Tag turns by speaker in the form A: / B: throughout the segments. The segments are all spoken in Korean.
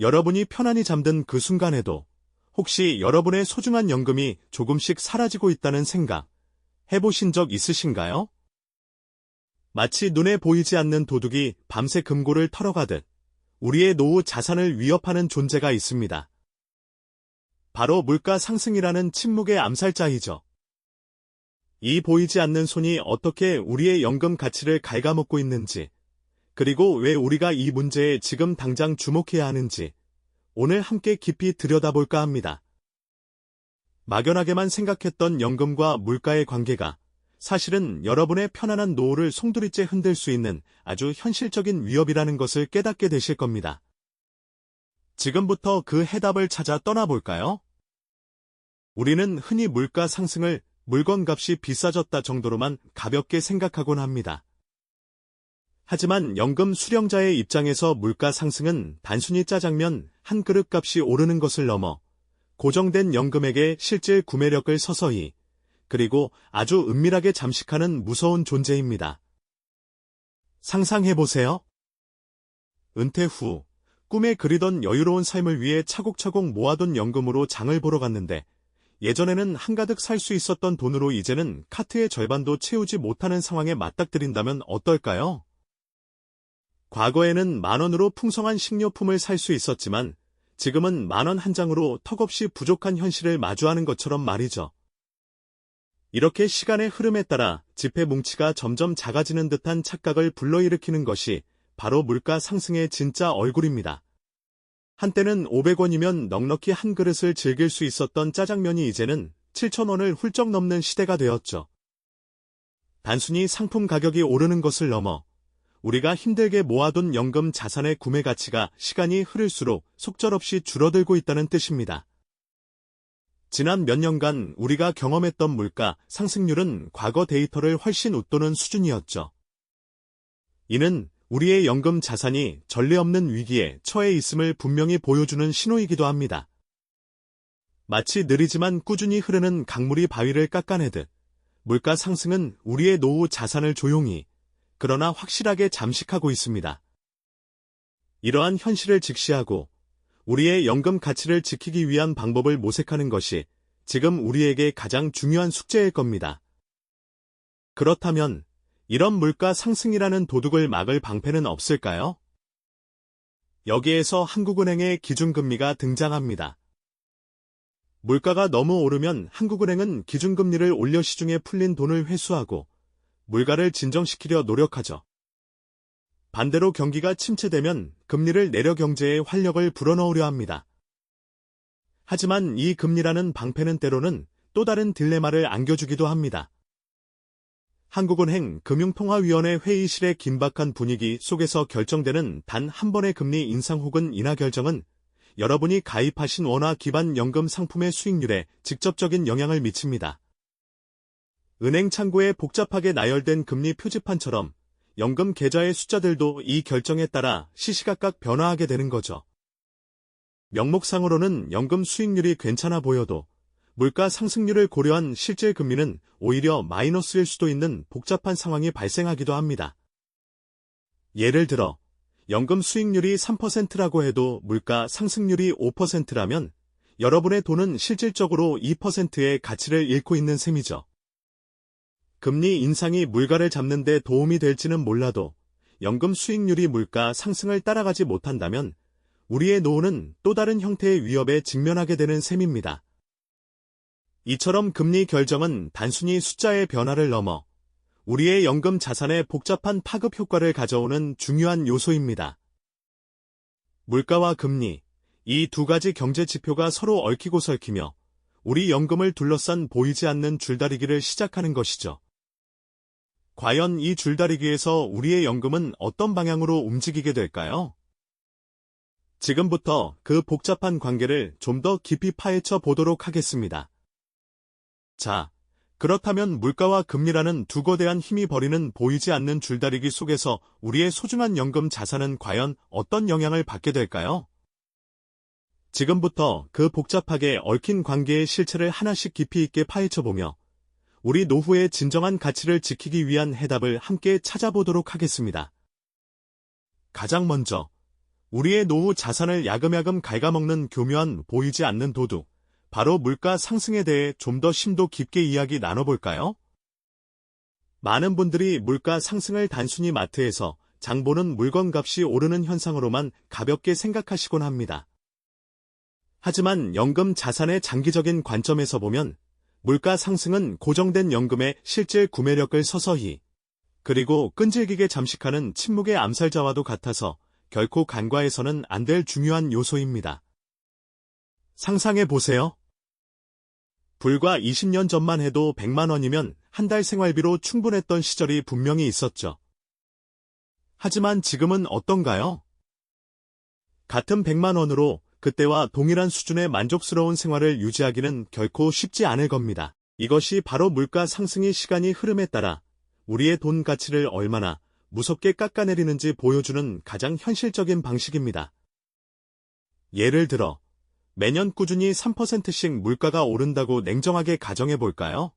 A: 여러분이 편안히 잠든 그 순간에도 혹시 여러분의 소중한 연금이 조금씩 사라지고 있다는 생각 해보신 적 있으신가요? 마치 눈에 보이지 않는 도둑이 밤새 금고를 털어가듯 우리의 노후 자산을 위협하는 존재가 있습니다. 바로 물가 상승이라는 침묵의 암살자이죠. 이 보이지 않는 손이 어떻게 우리의 연금 가치를 갉아먹고 있는지, 그리고 왜 우리가 이 문제에 지금 당장 주목해야 하는지 오늘 함께 깊이 들여다볼까 합니다. 막연하게만 생각했던 연금과 물가의 관계가 사실은 여러분의 편안한 노후를 송두리째 흔들 수 있는 아주 현실적인 위협이라는 것을 깨닫게 되실 겁니다. 지금부터 그 해답을 찾아 떠나볼까요? 우리는 흔히 물가 상승을 물건값이 비싸졌다 정도로만 가볍게 생각하곤 합니다. 하지만 연금 수령자의 입장에서 물가 상승은 단순히 짜장면 한 그릇 값이 오르는 것을 넘어 고정된 연금액의 실질 구매력을 서서히 그리고 아주 은밀하게 잠식하는 무서운 존재입니다. 상상해보세요. 은퇴 후 꿈에 그리던 여유로운 삶을 위해 차곡차곡 모아둔 연금으로 장을 보러 갔는데 예전에는 한가득 살 수 있었던 돈으로 이제는 카트의 절반도 채우지 못하는 상황에 맞닥뜨린다면 어떨까요? 과거에는 10,000원으로 풍성한 식료품을 살 수 있었지만 지금은 10,000원 한 장으로 턱없이 부족한 현실을 마주하는 것처럼 말이죠. 이렇게 시간의 흐름에 따라 지폐 뭉치가 점점 작아지는 듯한 착각을 불러일으키는 것이 바로 물가 상승의 진짜 얼굴입니다. 한때는 500원이면 넉넉히 한 그릇을 즐길 수 있었던 짜장면이 이제는 7,000원을 훌쩍 넘는 시대가 되었죠. 단순히 상품 가격이 오르는 것을 넘어 우리가 힘들게 모아둔 연금 자산의 구매 가치가 시간이 흐를수록 속절없이 줄어들고 있다는 뜻입니다. 지난 몇 년간 우리가 경험했던 물가 상승률은 과거 데이터를 훨씬 웃도는 수준이었죠. 이는 우리의 연금 자산이 전례 없는 위기에 처해 있음을 분명히 보여주는 신호이기도 합니다. 마치 느리지만 꾸준히 흐르는 강물이 바위를 깎아내듯 물가 상승은 우리의 노후 자산을 조용히 그러나 확실하게 잠식하고 있습니다. 이러한 현실을 직시하고 우리의 연금 가치를 지키기 위한 방법을 모색하는 것이 지금 우리에게 가장 중요한 숙제일 겁니다. 그렇다면 이런 물가 상승이라는 도둑을 막을 방패는 없을까요? 여기에서 한국은행의 기준금리가 등장합니다. 물가가 너무 오르면 한국은행은 기준금리를 올려 시중에 풀린 돈을 회수하고 물가를 진정시키려 노력하죠. 반대로 경기가 침체되면 금리를 내려 경제에 활력을 불어넣으려 합니다. 하지만 이 금리라는 방패는 때로는 또 다른 딜레마를 안겨주기도 합니다. 한국은행 금융통화위원회 회의실의 긴박한 분위기 속에서 결정되는 단 한 번의 금리 인상 혹은 인하 결정은 여러분이 가입하신 원화 기반 연금 상품의 수익률에 직접적인 영향을 미칩니다. 은행 창구에 복잡하게 나열된 금리 표지판처럼 연금 계좌의 숫자들도 이 결정에 따라 시시각각 변화하게 되는 거죠. 명목상으로는 연금 수익률이 괜찮아 보여도 물가 상승률을 고려한 실질 금리는 오히려 마이너스일 수도 있는 복잡한 상황이 발생하기도 합니다. 예를 들어 연금 수익률이 3%라고 해도 물가 상승률이 5%라면 여러분의 돈은 실질적으로 2%의 가치를 잃고 있는 셈이죠. 금리 인상이 물가를 잡는 데 도움이 될지는 몰라도 연금 수익률이 물가 상승을 따라가지 못한다면 우리의 노후는 또 다른 형태의 위협에 직면하게 되는 셈입니다. 이처럼 금리 결정은 단순히 숫자의 변화를 넘어 우리의 연금 자산의 복잡한 파급 효과를 가져오는 중요한 요소입니다. 물가와 금리, 이 두 가지 경제 지표가 서로 얽히고 설키며 우리 연금을 둘러싼 보이지 않는 줄다리기를 시작하는 것이죠. 과연 이 줄다리기에서 우리의 연금은 어떤 방향으로 움직이게 될까요? 지금부터 그 복잡한 관계를 좀 더 깊이 파헤쳐 보도록 하겠습니다. 자, 그렇다면 물가와 금리라는 두 거대한 힘이 벌이는 보이지 않는 줄다리기 속에서 우리의 소중한 연금 자산은 과연 어떤 영향을 받게 될까요? 지금부터 그 복잡하게 얽힌 관계의 실체를 하나씩 깊이 있게 파헤쳐보며 우리 노후의 진정한 가치를 지키기 위한 해답을 함께 찾아보도록 하겠습니다. 가장 먼저 우리의 노후 자산을 야금야금 갉아먹는 교묘한 보이지 않는 도둑, 바로 물가 상승에 대해 좀 더 심도 깊게 이야기 나눠볼까요? 많은 분들이 물가 상승을 단순히 마트에서 장 보는 물건값이 오르는 현상으로만 가볍게 생각하시곤 합니다. 하지만 연금 자산의 장기적인 관점에서 보면 물가 상승은 고정된 연금의 실질 구매력을 서서히 그리고 끈질기게 잠식하는 침묵의 암살자와도 같아서 결코 간과해서는 안 될 중요한 요소입니다. 상상해 보세요. 불과 20년 전만 해도 100만 원이면 한 달 생활비로 충분했던 시절이 분명히 있었죠. 하지만 지금은 어떤가요? 같은 100만 원으로 그때와 동일한 수준의 만족스러운 생활을 유지하기는 결코 쉽지 않을 겁니다. 이것이 바로 물가 상승의 시간이 흐름에 따라 우리의 돈 가치를 얼마나 무섭게 깎아내리는지 보여주는 가장 현실적인 방식입니다. 예를 들어 매년 꾸준히 3%씩 물가가 오른다고 냉정하게 가정해 볼까요?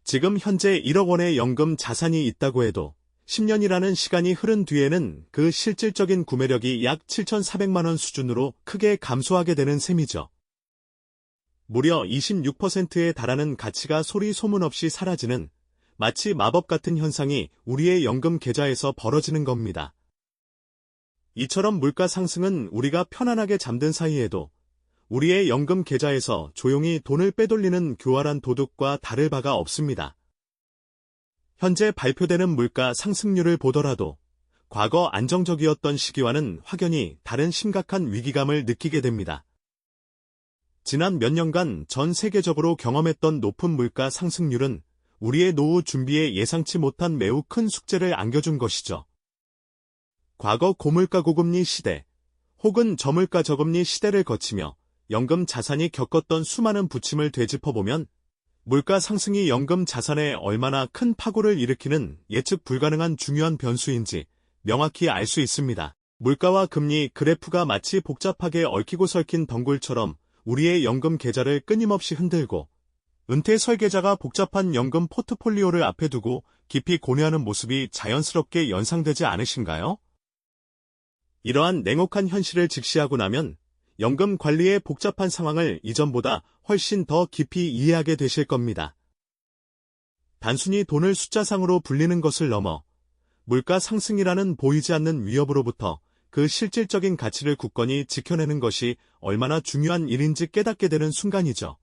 A: 지금 현재 1억 원의 연금 자산이 있다고 해도 10년이라는 시간이 흐른 뒤에는 그 실질적인 구매력이 약 7,400만 원 수준으로 크게 감소하게 되는 셈이죠. 무려 26%에 달하는 가치가 소리 소문 없이 사라지는 마치 마법 같은 현상이 우리의 연금 계좌에서 벌어지는 겁니다. 이처럼 물가 상승은 우리가 편안하게 잠든 사이에도 우리의 연금 계좌에서 조용히 돈을 빼돌리는 교활한 도둑과 다를 바가 없습니다. 현재 발표되는 물가 상승률을 보더라도 과거 안정적이었던 시기와는 확연히 다른 심각한 위기감을 느끼게 됩니다. 지난 몇 년간 전 세계적으로 경험했던 높은 물가 상승률은 우리의 노후 준비에 예상치 못한 매우 큰 숙제를 안겨준 것이죠. 과거 고물가 고금리 시대 혹은 저물가 저금리 시대를 거치며 연금 자산이 겪었던 수많은 부침을 되짚어보면 물가 상승이 연금 자산에 얼마나 큰 파고를 일으키는 예측 불가능한 중요한 변수인지 명확히 알 수 있습니다. 물가와 금리 그래프가 마치 복잡하게 얽히고 설킨 덩굴처럼 우리의 연금 계좌를 끊임없이 흔들고 은퇴 설계자가 복잡한 연금 포트폴리오를 앞에 두고 깊이 고뇌하는 모습이 자연스럽게 연상되지 않으신가요? 이러한 냉혹한 현실을 직시하고 나면 연금 관리의 복잡한 상황을 이전보다 훨씬 더 깊이 이해하게 되실 겁니다. 단순히 돈을 숫자상으로 불리는 것을 넘어 물가 상승이라는 보이지 않는 위협으로부터 그 실질적인 가치를 굳건히 지켜내는 것이 얼마나 중요한 일인지 깨닫게 되는 순간이죠.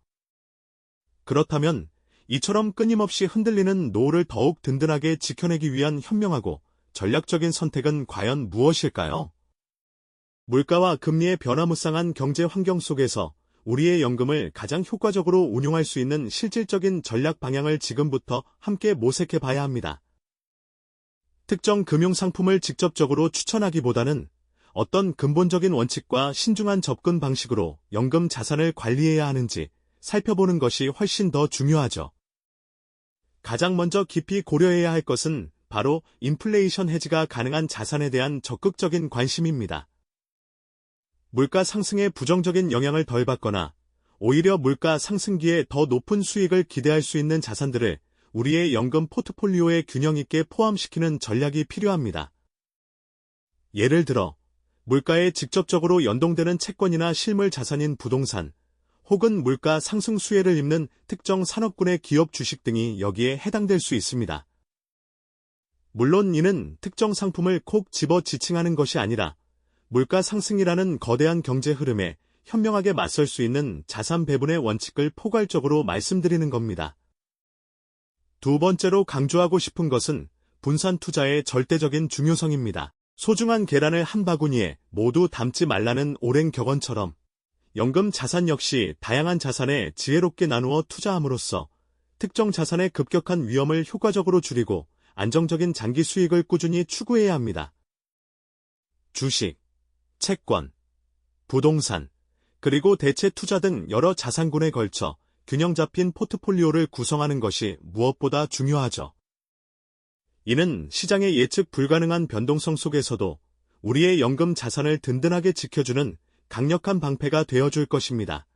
A: 그렇다면 이처럼 끊임없이 흔들리는 노후를 더욱 든든하게 지켜내기 위한 현명하고 전략적인 선택은 과연 무엇일까요? 물가와 금리의 변화무쌍한 경제 환경 속에서 우리의 연금을 가장 효과적으로 운용할 수 있는 실질적인 전략 방향을 지금부터 함께 모색해 봐야 합니다. 특정 금융상품을 직접적으로 추천하기보다는 어떤 근본적인 원칙과 신중한 접근 방식으로 연금 자산을 관리해야 하는지 살펴보는 것이 훨씬 더 중요하죠. 가장 먼저 깊이 고려해야 할 것은 바로 인플레이션 해지가 가능한 자산에 대한 적극적인 관심입니다. 물가 상승의 부정적인 영향을 덜 받거나 오히려 물가 상승기에 더 높은 수익을 기대할 수 있는 자산들을 우리의 연금 포트폴리오에 균형 있게 포함시키는 전략이 필요합니다. 예를 들어 물가에 직접적으로 연동되는 채권이나 실물 자산인 부동산, 혹은 물가 상승 수혜를 입는 특정 산업군의 기업 주식 등이 여기에 해당될 수 있습니다. 물론 이는 특정 상품을 콕 집어 지칭하는 것이 아니라 물가 상승이라는 거대한 경제 흐름에 현명하게 맞설 수 있는 자산 배분의 원칙을 포괄적으로 말씀드리는 겁니다. 두 번째로 강조하고 싶은 것은 분산 투자의 절대적인 중요성입니다. 소중한 계란을 한 바구니에 모두 담지 말라는 오랜 격언처럼 연금 자산 역시 다양한 자산에 지혜롭게 나누어 투자함으로써 특정 자산의 급격한 위험을 효과적으로 줄이고 안정적인 장기 수익을 꾸준히 추구해야 합니다. 주식, 채권, 부동산, 그리고 대체 투자 등 여러 자산군에 걸쳐 균형 잡힌 포트폴리오를 구성하는 것이 무엇보다 중요하죠. 이는 시장의 예측 불가능한 변동성 속에서도 우리의 연금 자산을 든든하게 지켜주는 강력한 방패가 되어줄 것입니다.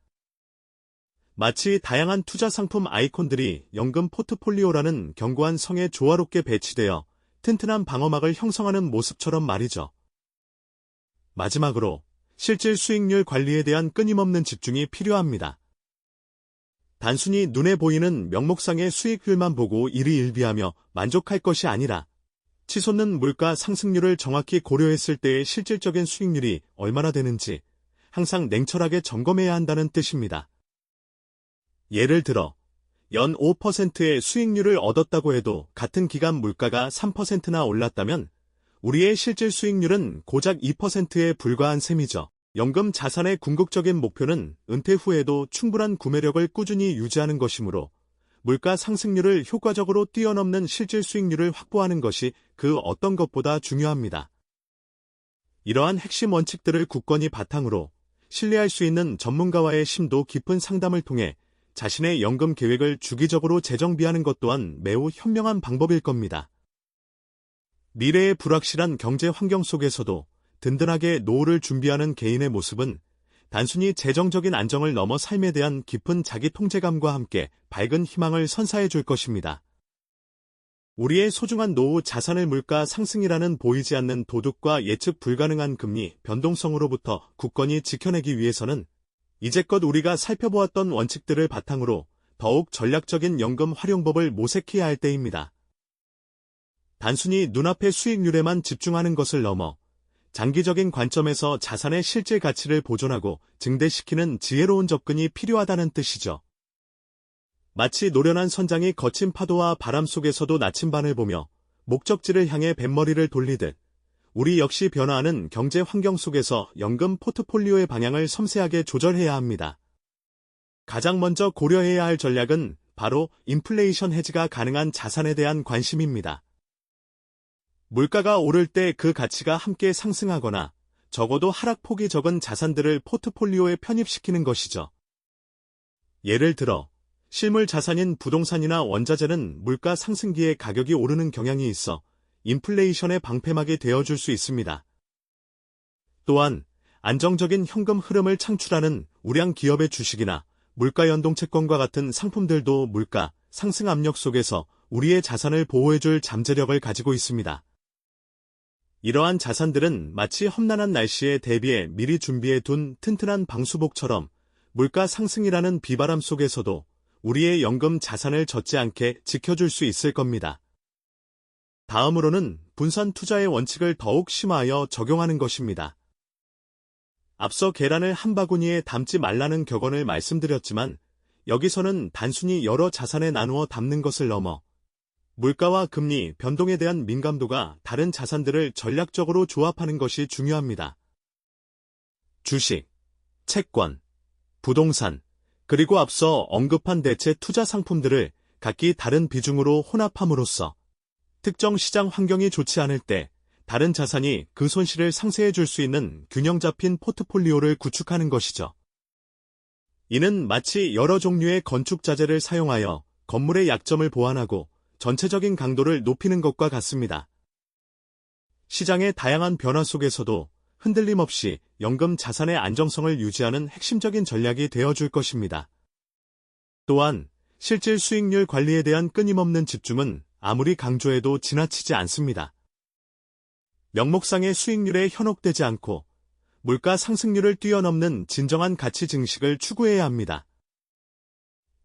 A: 마치 다양한 투자 상품 아이콘들이 연금 포트폴리오라는 견고한 성에 조화롭게 배치되어 튼튼한 방어막을 형성하는 모습처럼 말이죠. 마지막으로 실질 수익률 관리에 대한 끊임없는 집중이 필요합니다. 단순히 눈에 보이는 명목상의 수익률만 보고 일희일비하며 만족할 것이 아니라 치솟는 물가 상승률을 정확히 고려했을 때의 실질적인 수익률이 얼마나 되는지 항상 냉철하게 점검해야 한다는 뜻입니다. 예를 들어 연 5%의 수익률을 얻었다고 해도 같은 기간 물가가 3%나 올랐다면 우리의 실질 수익률은 고작 2%에 불과한 셈이죠. 연금 자산의 궁극적인 목표는 은퇴 후에도 충분한 구매력을 꾸준히 유지하는 것이므로 물가 상승률을 효과적으로 뛰어넘는 실질 수익률을 확보하는 것이 그 어떤 것보다 중요합니다. 이러한 핵심 원칙들을 굳건히 바탕으로 신뢰할 수 있는 전문가와의 심도 깊은 상담을 통해 자신의 연금 계획을 주기적으로 재정비하는 것 또한 매우 현명한 방법일 겁니다. 미래의 불확실한 경제 환경 속에서도 든든하게 노후를 준비하는 개인의 모습은 단순히 재정적인 안정을 넘어 삶에 대한 깊은 자기 통제감과 함께 밝은 희망을 선사해 줄 것입니다. 우리의 소중한 노후 자산을 물가 상승이라는 보이지 않는 도둑과 예측 불가능한 금리 변동성으로부터 굳건히 지켜내기 위해서는 이제껏 우리가 살펴보았던 원칙들을 바탕으로 더욱 전략적인 연금 활용법을 모색해야 할 때입니다. 단순히 눈앞의 수익률에만 집중하는 것을 넘어 장기적인 관점에서 자산의 실질 가치를 보존하고 증대시키는 지혜로운 접근이 필요하다는 뜻이죠. 마치 노련한 선장이 거친 파도와 바람 속에서도 나침반을 보며 목적지를 향해 뱃머리를 돌리듯 우리 역시 변화하는 경제 환경 속에서 연금 포트폴리오의 방향을 섬세하게 조절해야 합니다. 가장 먼저 고려해야 할 전략은 바로 인플레이션 헤지가 가능한 자산에 대한 관심입니다. 물가가 오를 때 그 가치가 함께 상승하거나 적어도 하락폭이 적은 자산들을 포트폴리오에 편입시키는 것이죠. 예를 들어 실물 자산인 부동산이나 원자재는 물가 상승기에 가격이 오르는 경향이 있어 인플레이션의 방패막이 되어줄 수 있습니다. 또한 안정적인 현금 흐름을 창출하는 우량 기업의 주식이나 물가 연동 채권과 같은 상품들도 물가 상승 압력 속에서 우리의 자산을 보호해줄 잠재력을 가지고 있습니다. 이러한 자산들은 마치 험난한 날씨에 대비해 미리 준비해 둔 튼튼한 방수복처럼 물가 상승이라는 비바람 속에서도 우리의 연금 자산을 젖지 않게 지켜줄 수 있을 겁니다. 다음으로는 분산 투자의 원칙을 더욱 심화하여 적용하는 것입니다. 앞서 계란을 한 바구니에 담지 말라는 격언을 말씀드렸지만 여기서는 단순히 여러 자산에 나누어 담는 것을 넘어 물가와 금리 변동에 대한 민감도가 다른 자산들을 전략적으로 조합하는 것이 중요합니다. 주식, 채권, 부동산, 그리고 앞서 언급한 대체 투자 상품들을 각기 다른 비중으로 혼합함으로써 특정 시장 환경이 좋지 않을 때 다른 자산이 그 손실을 상쇄해 줄 수 있는 균형 잡힌 포트폴리오를 구축하는 것이죠. 이는 마치 여러 종류의 건축 자재를 사용하여 건물의 약점을 보완하고 전체적인 강도를 높이는 것과 같습니다. 시장의 다양한 변화 속에서도 흔들림 없이 연금 자산의 안정성을 유지하는 핵심적인 전략이 되어줄 것입니다. 또한 실질 수익률 관리에 대한 끊임없는 집중은 아무리 강조해도 지나치지 않습니다. 명목상의 수익률에 현혹되지 않고 물가 상승률을 뛰어넘는 진정한 가치 증식을 추구해야 합니다.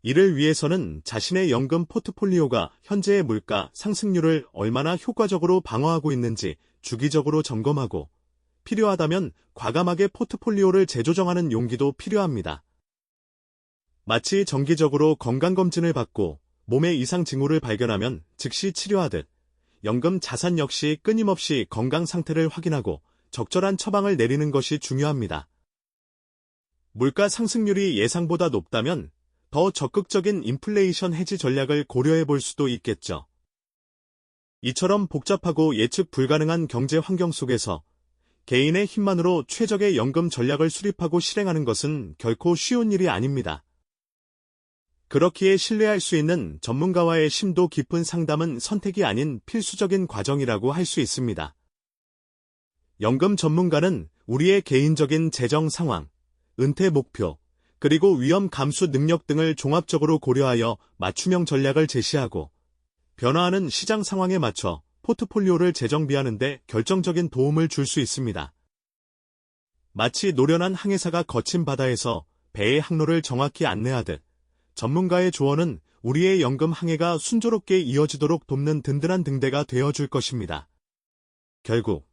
A: 이를 위해서는 자신의 연금 포트폴리오가 현재의 물가 상승률을 얼마나 효과적으로 방어하고 있는지 주기적으로 점검하고 필요하다면 과감하게 포트폴리오를 재조정하는 용기도 필요합니다. 마치 정기적으로 건강검진을 받고 몸의 이상 징후를 발견하면 즉시 치료하듯 연금 자산 역시 끊임없이 건강 상태를 확인하고 적절한 처방을 내리는 것이 중요합니다. 물가 상승률이 예상보다 높다면 더 적극적인 인플레이션 해지 전략을 고려해 볼 수도 있겠죠. 이처럼 복잡하고 예측 불가능한 경제 환경 속에서 개인의 힘만으로 최적의 연금 전략을 수립하고 실행하는 것은 결코 쉬운 일이 아닙니다. 그렇기에 신뢰할 수 있는 전문가와의 심도 깊은 상담은 선택이 아닌 필수적인 과정이라고 할 수 있습니다. 연금 전문가는 우리의 개인적인 재정 상황, 은퇴 목표, 그리고 위험 감수 능력 등을 종합적으로 고려하여 맞춤형 전략을 제시하고 변화하는 시장 상황에 맞춰 포트폴리오를 재정비하는 데 결정적인 도움을 줄 수 있습니다. 마치 노련한 항해사가 거친 바다에서 배의 항로를 정확히 안내하듯 전문가의 조언은 우리의 연금 항해가 순조롭게 이어지도록 돕는 든든한 등대가 되어줄 것입니다. 결국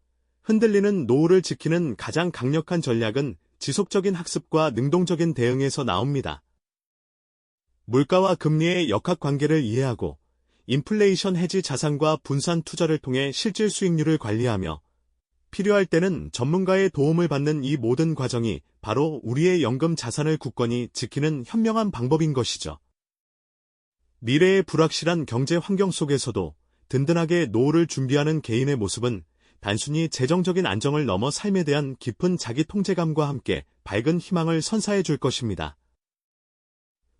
A: 흔들리는 노후를 지키는 가장 강력한 전략은 지속적인 학습과 능동적인 대응에서 나옵니다. 물가와 금리의 역학관계를 이해하고 인플레이션 해지 자산과 분산 투자를 통해 실질 수익률을 관리하며 필요할 때는 전문가의 도움을 받는 이 모든 과정이 바로 우리의 연금 자산을 굳건히 지키는 현명한 방법인 것이죠. 미래의 불확실한 경제 환경 속에서도 든든하게 노후를 준비하는 개인의 모습은 단순히 재정적인 안정을 넘어 삶에 대한 깊은 자기 통제감과 함께 밝은 희망을 선사해 줄 것입니다.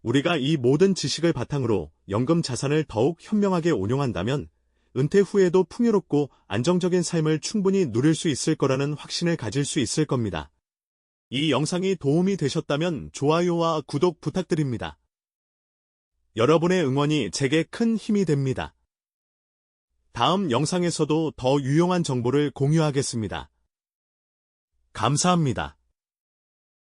A: 우리가 이 모든 지식을 바탕으로 연금 자산을 더욱 현명하게 운용한다면 은퇴 후에도 풍요롭고 안정적인 삶을 충분히 누릴 수 있을 거라는 확신을 가질 수 있을 겁니다. 이 영상이 도움이 되셨다면 좋아요와 구독 부탁드립니다. 여러분의 응원이 제게 큰 힘이 됩니다. 다음 영상에서도 더 유용한 정보를 공유하겠습니다. 감사합니다.